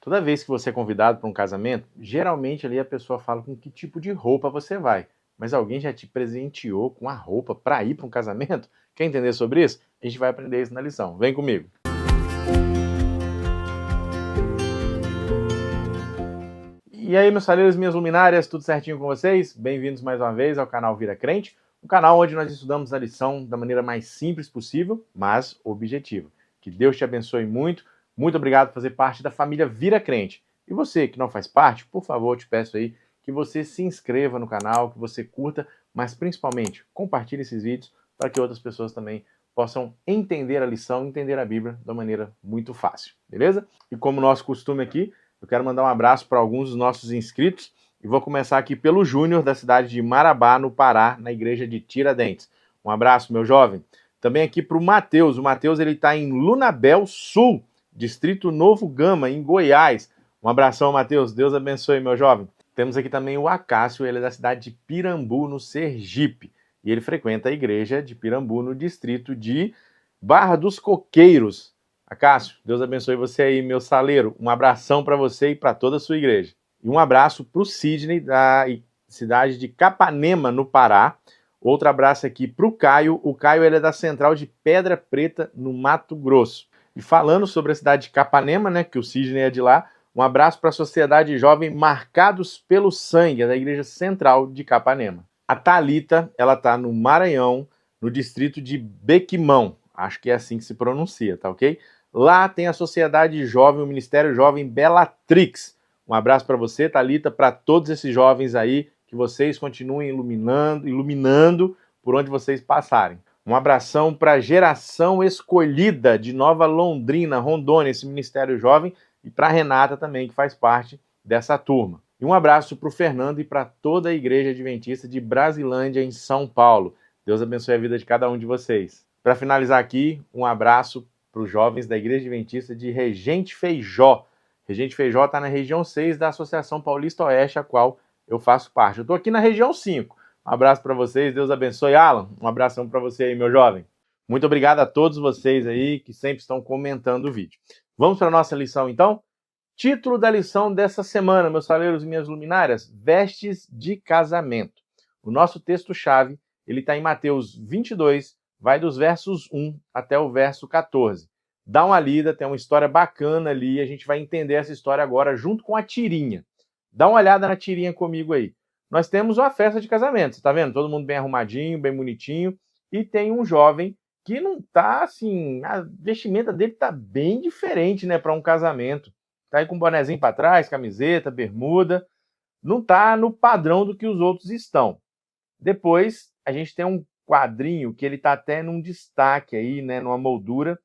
Toda vez que você é convidado para um casamento, geralmente ali a pessoa fala com que tipo de roupa você vai. Mas alguém já te presenteou com a roupa para ir para um casamento? Quer entender sobre isso? A gente vai aprender isso na lição. Vem comigo. E aí, meus saleiros, minhas luminárias, tudo certinho com vocês? Bem-vindos mais uma vez ao canal Vira Crente, um canal onde nós estudamos a lição da maneira mais simples possível, mas objetiva. Que Deus te abençoe muito. Muito obrigado por fazer parte da família Vira Crente. E você que não faz parte, por favor, eu te peço aí que você se inscreva no canal, que você curta, mas principalmente compartilhe esses vídeos para que outras pessoas também possam entender a lição, entender a Bíblia de uma maneira muito fácil, beleza? E como nosso costume aqui, eu quero mandar um abraço para alguns dos nossos inscritos e vou começar aqui pelo Júnior, da cidade de Marabá, no Pará, na igreja de Tiradentes. Um abraço, meu jovem. Também aqui para o Matheus. O Matheus está em Lunabel Sul, Distrito Novo Gama, em Goiás. Um abração, Matheus. Deus abençoe, meu jovem. Temos aqui também o Acácio, ele é da cidade de Pirambu, no Sergipe. E ele frequenta a igreja de Pirambu, no distrito de Barra dos Coqueiros. Acácio, Deus abençoe você aí, meu saleiro. Um abração para você e para toda a sua igreja. E um abraço para o Sidney, da cidade de Capanema, no Pará. Outro abraço aqui para o Caio. O Caio ele é da central de Pedra Preta, no Mato Grosso. E falando sobre a cidade de Capanema, né, que o Sidney é de lá, um abraço para a Sociedade Jovem Marcados pelo Sangue, da Igreja Central de Capanema. A Thalita, ela está no Maranhão, no distrito de Bequimão. Acho que é assim que se pronuncia, tá ok? Lá tem a Sociedade Jovem, o Ministério Jovem Bellatrix. Um abraço para você, Thalita, para todos esses jovens aí, que vocês continuem iluminando por onde vocês passarem. Um abração para a Geração Escolhida de Nova Londrina, Rondônia, esse Ministério Jovem, e para a Renata também, que faz parte dessa turma. E um abraço para o Fernando e para toda a Igreja Adventista de Brasilândia, em São Paulo. Deus abençoe a vida de cada um de vocês. Para finalizar aqui, um abraço para os jovens da Igreja Adventista de Regente Feijó. Regente Feijó está na região 6 da Associação Paulista Oeste, a qual eu faço parte. Eu estou aqui na região 5. Um abraço para vocês, Deus abençoe. Alan, um abração para você aí, meu jovem. Muito obrigado a todos vocês aí que sempre estão comentando o vídeo. Vamos para a nossa lição, então? Título da lição dessa semana, meus saleiros e minhas luminárias, vestes de casamento. O nosso texto-chave, ele está em Mateus 22, vai dos versos 1 até o verso 14. Dá uma lida, tem uma história bacana ali, a gente vai entender essa história agora junto com a tirinha. Dá uma olhada na tirinha comigo aí. Nós temos uma festa de casamento, você tá vendo? Todo mundo bem arrumadinho, bem bonitinho, e tem um jovem que não tá assim, a vestimenta dele tá bem diferente, né, para um casamento. Tá aí com um bonezinho para trás, camiseta, bermuda, não tá no padrão do que os outros estão. Depois, a gente tem um quadrinho que ele tá até num destaque aí, né, numa moldura,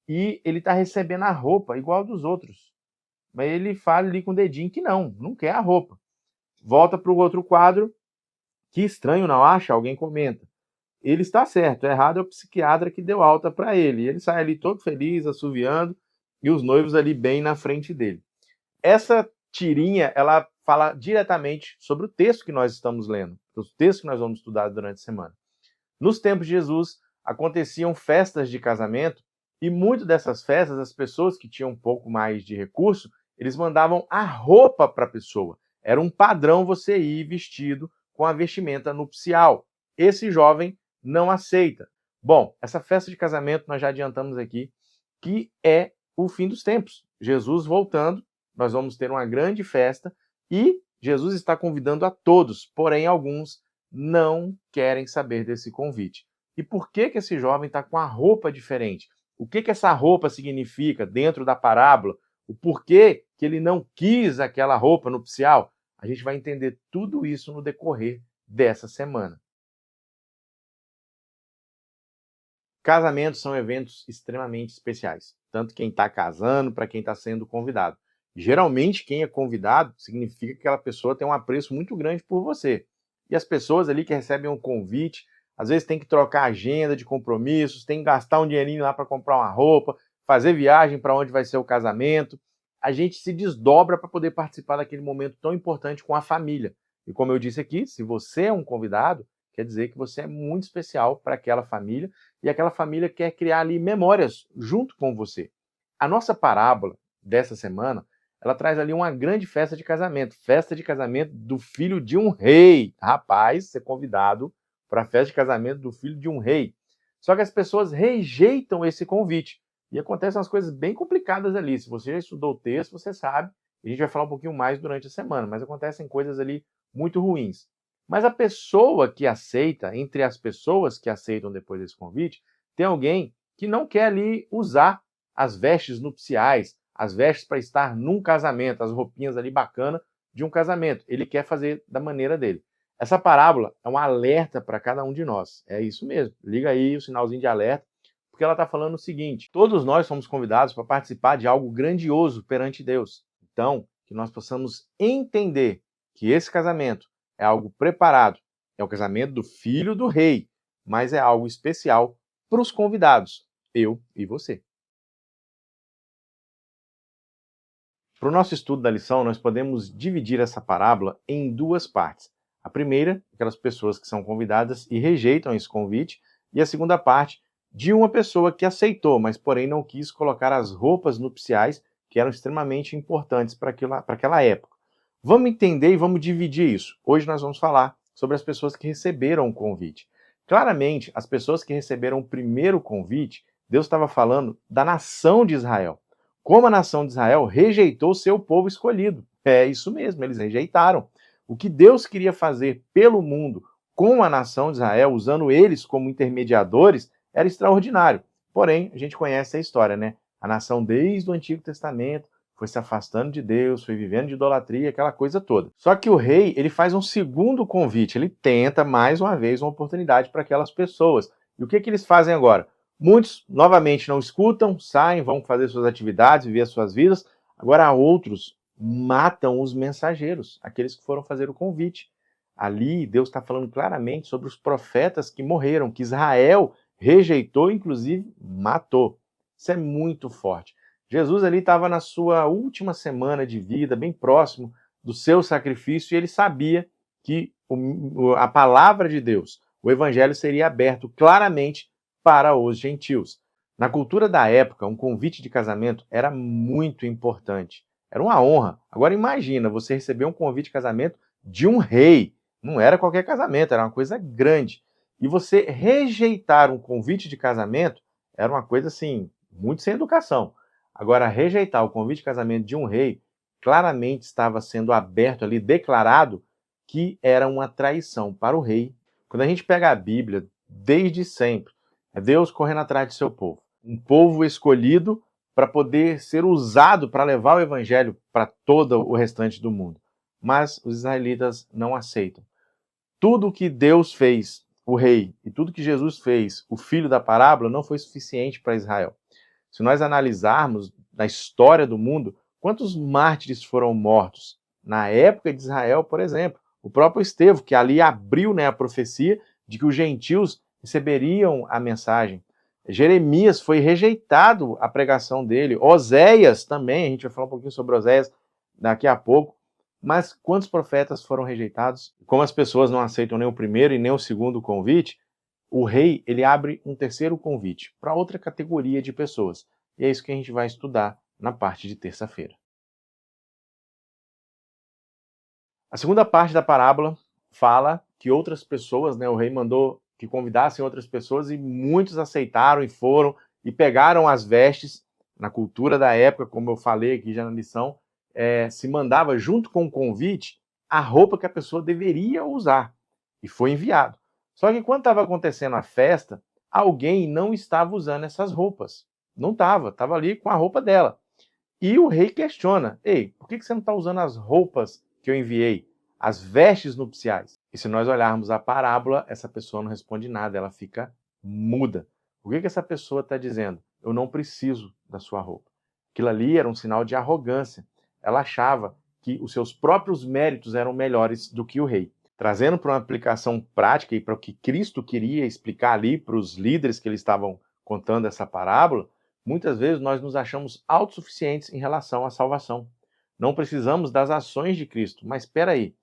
e ele tá recebendo a roupa igual dos outros. Mas ele fala ali com o dedinho que não quer a roupa. Volta para o outro quadro, que estranho, não acha? Alguém comenta. Ele está certo, errado é o psiquiatra que deu alta para ele. Ele sai ali todo feliz, assoviando, e os noivos ali bem na frente dele. Essa tirinha, ela fala diretamente sobre o texto que nós estamos lendo, o texto que nós vamos estudar durante a semana. Nos tempos de Jesus, aconteciam festas de casamento, e muitas dessas festas, as pessoas que tinham um pouco mais de recurso, eles mandavam a roupa para a pessoa. Era um padrão você ir vestido com a vestimenta nupcial. Esse jovem não aceita. Bom, essa festa de casamento, nós já adiantamos aqui, que é o fim dos tempos. Jesus voltando, nós vamos ter uma grande festa e Jesus está convidando a todos, porém alguns não querem saber desse convite. E por que esse jovem está com a roupa diferente? O que essa roupa significa dentro da parábola? O porquê que ele não quis aquela roupa nupcial? A gente vai entender tudo isso no decorrer dessa semana. Casamentos são eventos extremamente especiais, tanto quem está casando para quem está sendo convidado. Geralmente, quem é convidado significa que aquela pessoa tem um apreço muito grande por você. E as pessoas ali que recebem um convite, às vezes tem que trocar agenda de compromissos, tem que gastar um dinheirinho lá para comprar uma roupa, fazer viagem para onde vai ser o casamento. A gente se desdobra para poder participar daquele momento tão importante com a família. E como eu disse aqui, se você é um convidado, quer dizer que você é muito especial para aquela família e aquela família quer criar ali memórias junto com você. A nossa parábola dessa semana, ela traz ali uma grande festa de casamento do filho de um rei. Rapaz, ser convidado para a festa de casamento do filho de um rei. Só que as pessoas rejeitam esse convite. E acontecem umas coisas bem complicadas ali. Se você já estudou o texto, você sabe. A gente vai falar um pouquinho mais durante a semana, mas acontecem coisas ali muito ruins. Mas a pessoa que aceita, entre as pessoas que aceitam depois desse convite, tem alguém que não quer ali usar as vestes nupciais, as vestes para estar num casamento, as roupinhas ali bacana de um casamento. Ele quer fazer da maneira dele. Essa parábola é um alerta para cada um de nós. É isso mesmo. Liga aí o sinalzinho de alerta, porque ela está falando o seguinte: todos nós somos convidados para participar de algo grandioso perante Deus. Então, que nós possamos entender que esse casamento é algo preparado, é o casamento do filho do rei, mas é algo especial para os convidados, eu e você. Para o nosso estudo da lição, nós podemos dividir essa parábola em duas partes. A primeira, aquelas pessoas que são convidadas e rejeitam esse convite, e a segunda parte, de uma pessoa que aceitou, mas porém não quis colocar as roupas nupciais que eram extremamente importantes para aquela época. Vamos entender e vamos dividir isso. Hoje nós vamos falar sobre as pessoas que receberam o convite. Claramente, as pessoas que receberam o primeiro convite, Deus estava falando da nação de Israel. Como a nação de Israel rejeitou seu povo escolhido. É isso mesmo, eles rejeitaram. O que Deus queria fazer pelo mundo com a nação de Israel, usando eles como intermediadores, era extraordinário. Porém, a gente conhece a história, né? A nação, desde o Antigo Testamento, foi se afastando de Deus, foi vivendo de idolatria, aquela coisa toda. Só que o rei, ele faz um segundo convite, ele tenta mais uma vez uma oportunidade para aquelas pessoas. E o que eles fazem agora? Muitos, novamente, não escutam, saem, vão fazer suas atividades, viver as suas vidas. Agora, outros matam os mensageiros, aqueles que foram fazer o convite. Ali, Deus está falando claramente sobre os profetas que morreram, que Israel rejeitou, inclusive matou. Isso é muito forte. Jesus ali estava na sua última semana de vida, bem próximo do seu sacrifício, e ele sabia que a palavra de Deus, o evangelho, seria aberto claramente para os gentios. Na cultura da época, um convite de casamento era muito importante. Era uma honra. Agora imagina, você receber um convite de casamento de um rei. Não era qualquer casamento, era uma coisa grande. E você rejeitar um convite de casamento era uma coisa assim, muito sem educação. Agora, rejeitar o convite de casamento de um rei claramente estava sendo aberto ali, declarado que era uma traição para o rei. Quando a gente pega a Bíblia, desde sempre, é Deus correndo atrás de seu povo. Um povo escolhido para poder ser usado para levar o evangelho para todo o restante do mundo. Mas os israelitas não aceitam. Tudo que Deus fez, o rei, e tudo que Jesus fez, o filho da parábola, não foi suficiente para Israel. Se nós analisarmos na história do mundo, quantos mártires foram mortos? Na época de Israel, por exemplo, o próprio Estevão, que ali abriu, né, a profecia de que os gentios receberiam a mensagem. Jeremias foi rejeitado a pregação dele. Oséias também, a gente vai falar um pouquinho sobre Oséias daqui a pouco. Mas quantos profetas foram rejeitados? Como as pessoas não aceitam nem o primeiro e nem o segundo convite, o rei, ele abre um terceiro convite para outra categoria de pessoas. E é isso que a gente vai estudar na parte de terça-feira. A segunda parte da parábola fala que outras pessoas, né, o rei mandou que convidassem outras pessoas e muitos aceitaram e foram e pegaram as vestes. Na cultura da época, como eu falei aqui já na lição, se mandava junto com o convite a roupa que a pessoa deveria usar. E foi enviado. Só que quando estava acontecendo a festa, alguém não estava usando essas roupas. Não estava ali com a roupa dela. E o rei questiona: ei, por que você não está usando as roupas que eu enviei? As vestes nupciais? E se nós olharmos a parábola, essa pessoa não responde nada, ela fica muda. O que essa pessoa está dizendo? Eu não preciso da sua roupa. Aquilo ali era um sinal de arrogância. Ela achava que os seus próprios méritos eram melhores do que o rei. Trazendo para uma aplicação prática e para o que Cristo queria explicar ali para os líderes que eles estavam contando essa parábola, muitas vezes nós nos achamos autossuficientes em relação à salvação. Não precisamos das ações de Cristo. Mas espera aí,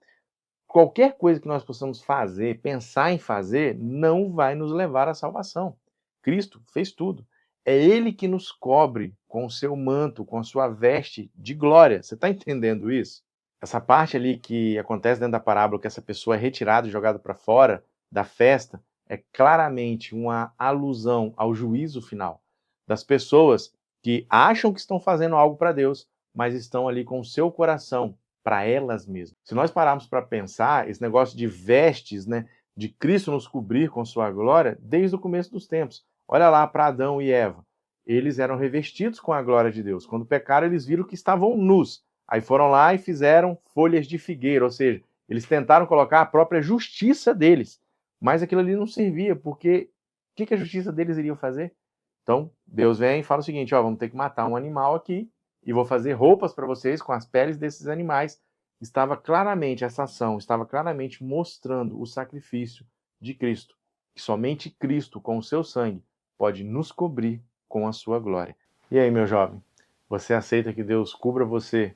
qualquer coisa que nós possamos fazer, pensar em fazer, não vai nos levar à salvação. Cristo fez tudo. É Ele que nos cobre com o seu manto, com a sua veste de glória. Você está entendendo isso? Essa parte ali que acontece dentro da parábola, que essa pessoa é retirada e jogada para fora da festa, é claramente uma alusão ao juízo final das pessoas que acham que estão fazendo algo para Deus, mas estão ali com o seu coração para elas mesmas. Se nós pararmos para pensar, esse negócio de vestes, né, de Cristo nos cobrir com sua glória, desde o começo dos tempos. Olha lá para Adão e Eva. Eles eram revestidos com a glória de Deus. Quando pecaram, eles viram que estavam nus. Aí foram lá e fizeram folhas de figueira, ou seja, eles tentaram colocar a própria justiça deles. Mas aquilo ali não servia, porque o que a justiça deles iria fazer? Então, Deus vem e fala o seguinte, ó, vamos ter que matar um animal aqui e vou fazer roupas para vocês com as peles desses animais. Essa ação estava claramente mostrando o sacrifício de Cristo, que somente Cristo, com o seu sangue, pode nos cobrir com a sua glória. E aí, meu jovem, você aceita que Deus cubra você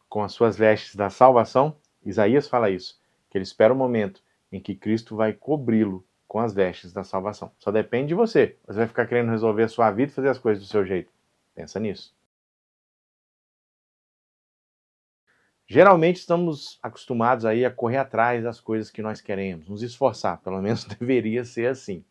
com as suas vestes da salvação? Isaías fala isso, que ele espera o momento em que Cristo vai cobri-lo com as vestes da salvação. Só depende de você. Você vai ficar querendo resolver a sua vida e fazer as coisas do seu jeito. Pensa nisso. Geralmente estamos acostumados aí a correr atrás das coisas que nós queremos, nos esforçar, pelo menos deveria ser assim.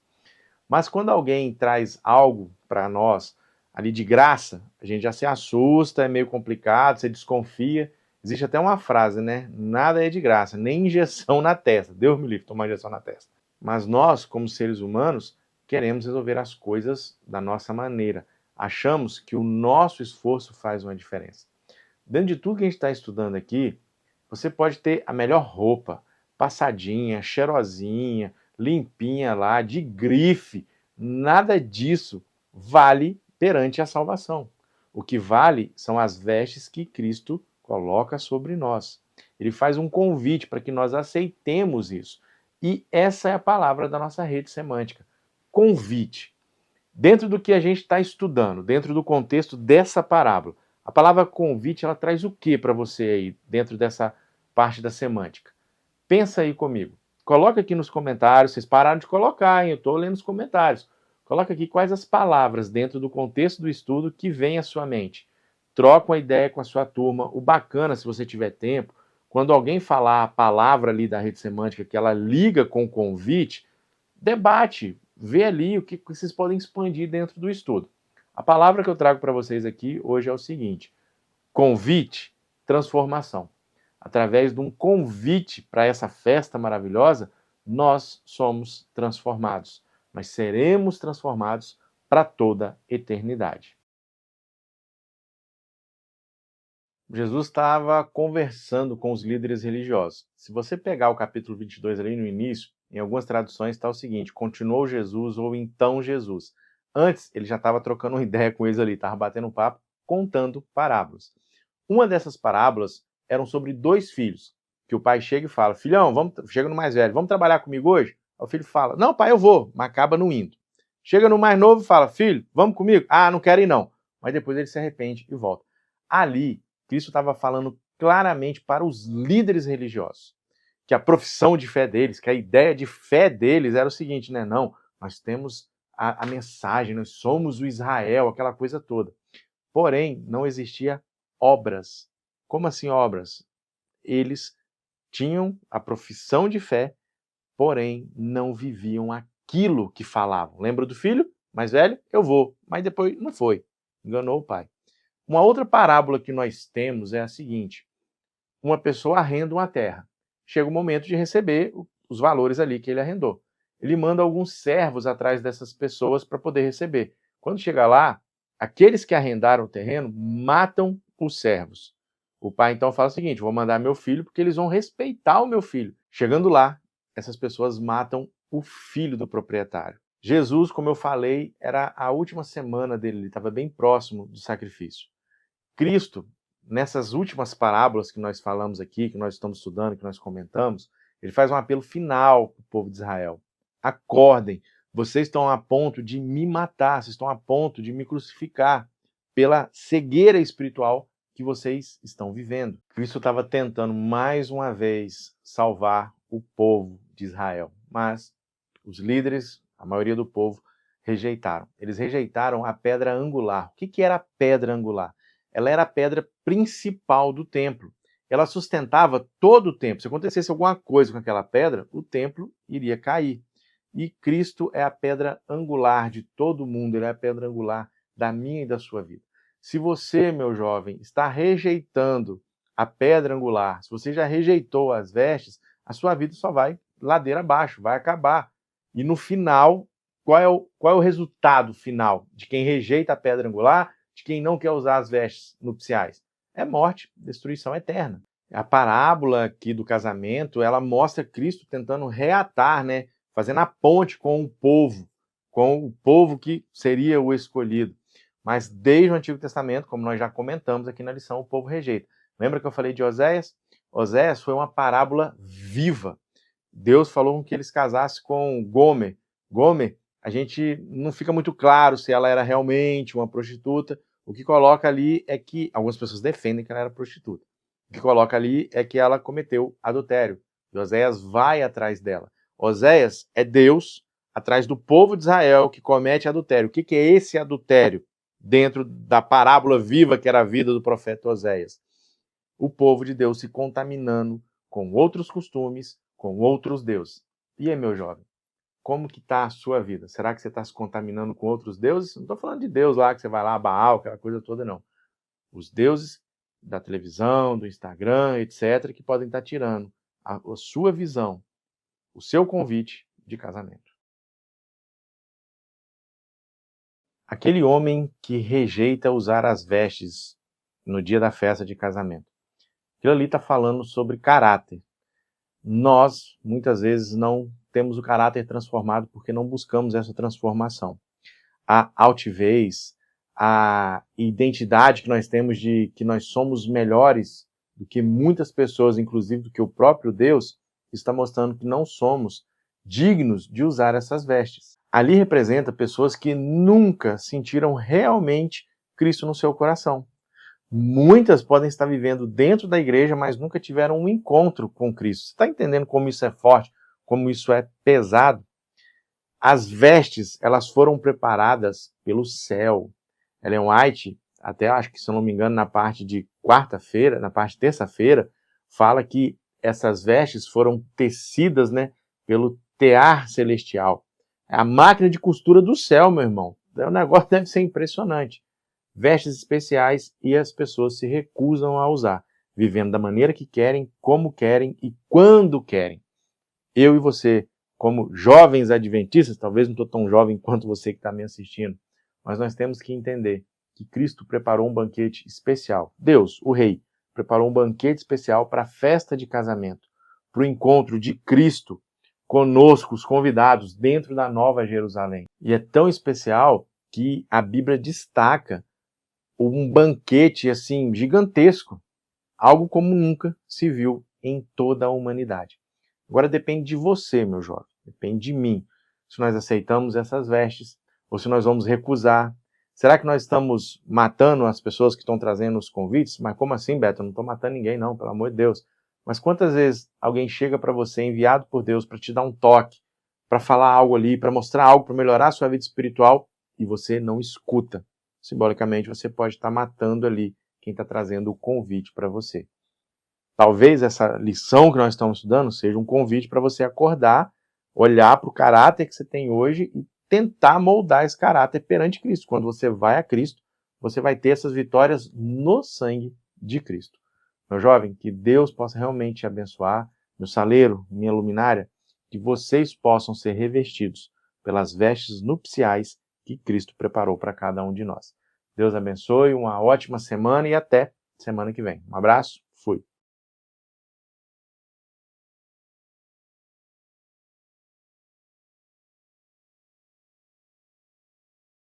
Mas quando alguém traz algo para nós ali de graça, a gente já se assusta, é meio complicado, você desconfia. Existe até uma frase, né? Nada é de graça, nem injeção na testa. Deus me livre, tomar injeção na testa. Mas nós, como seres humanos, queremos resolver as coisas da nossa maneira. Achamos que o nosso esforço faz uma diferença. Dentro de tudo que a gente está estudando aqui, você pode ter a melhor roupa, passadinha, cheirosinha, limpinha lá, de grife. Nada disso vale perante a salvação. O que vale são as vestes que Cristo coloca sobre nós. Ele faz um convite para que nós aceitemos isso. E essa é a palavra da nossa rede semântica. Convite. Dentro do que a gente está estudando, dentro do contexto dessa parábola, a palavra convite, ela traz o que para você aí, dentro dessa parte da semântica? Pensa aí comigo. Coloca aqui nos comentários, vocês pararam de colocar, hein? Eu estou lendo os comentários. Coloca aqui quais as palavras dentro do contexto do estudo que vem à sua mente. Troca uma ideia com a sua turma. O bacana, se você tiver tempo, quando alguém falar a palavra ali da rede semântica que ela liga com o convite, debate, vê ali o que vocês podem expandir dentro do estudo. A palavra que eu trago para vocês aqui hoje é o seguinte: convite, transformação. Através de um convite para essa festa maravilhosa, nós somos transformados. Nós seremos transformados para toda a eternidade. Jesus estava conversando com os líderes religiosos. Se você pegar o capítulo 22 ali no início, em algumas traduções está o seguinte: continuou Jesus ou então Jesus. Antes, ele já estava trocando uma ideia com eles ali, estava batendo um papo, contando parábolas. Uma dessas parábolas eram sobre dois filhos, que o pai chega e fala: filhão, chega no mais velho, vamos trabalhar comigo hoje? Aí o filho fala: não, pai, eu vou, mas acaba não indo. Chega no mais novo e fala: filho, vamos comigo? Ah, não quero ir não. Mas depois ele se arrepende e volta. Ali, Cristo estava falando claramente para os líderes religiosos, que a profissão de fé deles, que a ideia de fé deles era o seguinte, né? Não, nós temos a mensagem, nós somos o Israel, aquela coisa toda. Porém, não existia obras. Como assim obras? Eles tinham a profissão de fé, porém não viviam aquilo que falavam. Lembra do filho mais velho? Eu vou, mas depois não foi. Enganou o pai. Uma outra parábola que nós temos é a seguinte: uma pessoa arrenda uma terra. Chega o momento de receber os valores ali que ele arrendou. Ele manda alguns servos atrás dessas pessoas para poder receber. Quando chega lá, aqueles que arrendaram o terreno matam os servos. O pai então fala o seguinte: vou mandar meu filho porque eles vão respeitar o meu filho. Chegando lá, essas pessoas matam o filho do proprietário. Jesus, como eu falei, era a última semana dele, ele estava bem próximo do sacrifício. Cristo, nessas últimas parábolas que nós falamos aqui, que nós estamos estudando, que nós comentamos, ele faz um apelo final para o povo de Israel. Acordem, vocês estão a ponto de me matar, vocês estão a ponto de me crucificar pela cegueira espiritual que vocês estão vivendo. Cristo estava tentando mais uma vez salvar o povo de Israel, mas os líderes, a maioria do povo, rejeitaram. Eles rejeitaram a pedra angular. O que era a pedra angular? Ela era a pedra principal do templo. Ela sustentava todo o templo. Se acontecesse alguma coisa com aquela pedra, o templo iria cair. E Cristo é a pedra angular de todo mundo, ele é a pedra angular da minha e da sua vida. Se você, meu jovem, está rejeitando a pedra angular, se você já rejeitou as vestes, a sua vida só vai ladeira abaixo, vai acabar. E no final, qual é o resultado final de quem rejeita a pedra angular, de quem não quer usar as vestes nupciais? É morte, destruição eterna. A parábola aqui do casamento, ela mostra Cristo tentando reatar, né? Fazendo a ponte com o povo que seria o escolhido. Mas desde o Antigo Testamento, como nós já comentamos aqui na lição, o povo rejeita. Lembra que eu falei de Oséias? Oséias foi uma parábola viva. Deus falou que eles casassem com Gomer. Gomer, a gente não fica muito claro se ela era realmente uma prostituta. O que coloca ali é que, algumas pessoas defendem que ela era prostituta. O que coloca ali é que ela cometeu adultério. E Oséias vai atrás dela. Oséias é Deus atrás do povo de Israel que comete adultério. O que é esse adultério dentro da parábola viva que era a vida do profeta Oséias? O povo de Deus se contaminando com outros costumes, com outros deuses. E aí, meu jovem, como que está a sua vida? Será que você está se contaminando com outros deuses? Não estou falando de Deus lá, que você vai lá, Baal, aquela coisa toda, não. Os deuses da televisão, do Instagram, etc., que podem estar tirando a sua visão, o seu convite de casamento. Aquele homem que rejeita usar as vestes no dia da festa de casamento. Aquilo ali está falando sobre caráter. Nós, muitas vezes, não temos o caráter transformado porque não buscamos essa transformação. A altivez, a identidade que nós temos de que nós somos melhores do que muitas pessoas, inclusive do que o próprio Deus, está mostrando que não somos dignos de usar essas vestes. Ali representa pessoas que nunca sentiram realmente Cristo no seu coração. Muitas podem estar vivendo dentro da igreja, mas nunca tiveram um encontro com Cristo. Você está entendendo como isso é forte, como isso é pesado? As vestes, elas foram preparadas pelo céu. Ellen White, até acho que, se eu não me engano, na parte de quarta-feira, na parte de terça-feira, fala que essas vestes foram tecidas, né, pelo tear celestial. É a máquina de costura do céu, meu irmão. O negócio deve ser impressionante. Vestes especiais e as pessoas se recusam a usar, vivendo da maneira que querem, como querem e quando querem. Eu e você, como jovens adventistas, talvez não estou tão jovem quanto você que está me assistindo, mas nós temos que entender que Cristo preparou um banquete especial. Deus, o Rei, preparou um banquete especial para a festa de casamento, para o encontro de Cristo conosco, os convidados, dentro da Nova Jerusalém. E é tão especial que a Bíblia destaca um banquete assim gigantesco, algo como nunca se viu em toda a humanidade. Agora depende de você, meu jovem, depende de mim, se nós aceitamos essas vestes ou se nós vamos recusar. Será que nós estamos matando as pessoas que estão trazendo os convites? Mas como assim, Beto? Eu não estou matando ninguém não, pelo amor de Deus. Mas quantas vezes alguém chega para você, enviado por Deus, para te dar um toque, para falar algo ali, para mostrar algo, para melhorar a sua vida espiritual, e você não escuta? Simbolicamente, você pode estar matando ali quem está trazendo o convite para você. Talvez essa lição que nós estamos estudando seja um convite para você acordar, olhar para o caráter que você tem hoje e tentar moldar esse caráter perante Cristo. Quando você vai a Cristo, você vai ter essas vitórias no sangue de Cristo. Meu jovem, que Deus possa realmente te abençoar, meu saleiro, minha luminária, que vocês possam ser revestidos pelas vestes nupciais que Cristo preparou para cada um de nós. Deus abençoe, uma ótima semana e até semana que vem. Um abraço, fui.